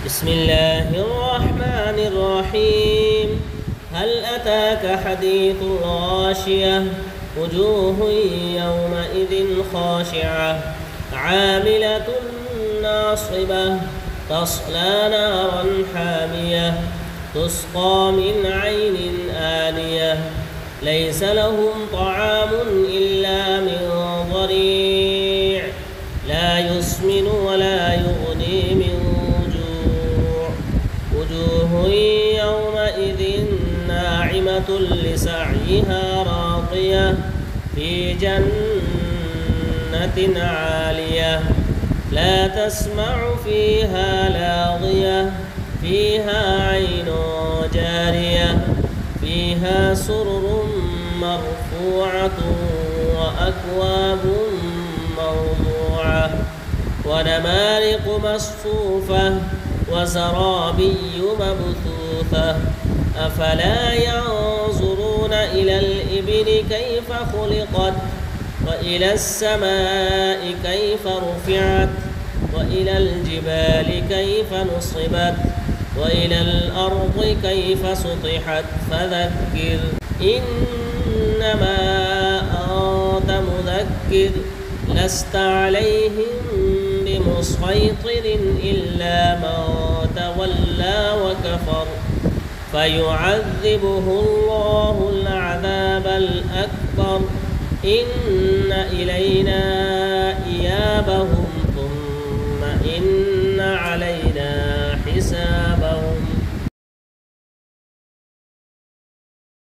بسم الله الرحمن الرحيم. هل أتاك حديث الغاشية؟ وجوه يومئذ خاشعة عاملة ناصبة تصلى نارا حامية تسقى من عين آنية ليس لهم طعام إلا من ضريع لا يسمن ولا يغني من جوع. وجوه يومئذ ناعمة لسعيها راضية في جنة عالية لا تسمع فيها لاغية فيها عين جارية فيها سرر مرفوعة وأكواب موضوعة ونمارق مصفوفة وزرابي مبثوثة أفلا ينظرون إلى الإبل كيف خلقت وإلى السماء كيف رفعت وإلى الجبال كيف نصبت وإلى الأرض كيف سطحت فذكر إنما أنت مذكر لست عليهم بمسيطر إلا من تولى وكفر فيعذبه الله العذاب الأكبر إن إلينا إيابهم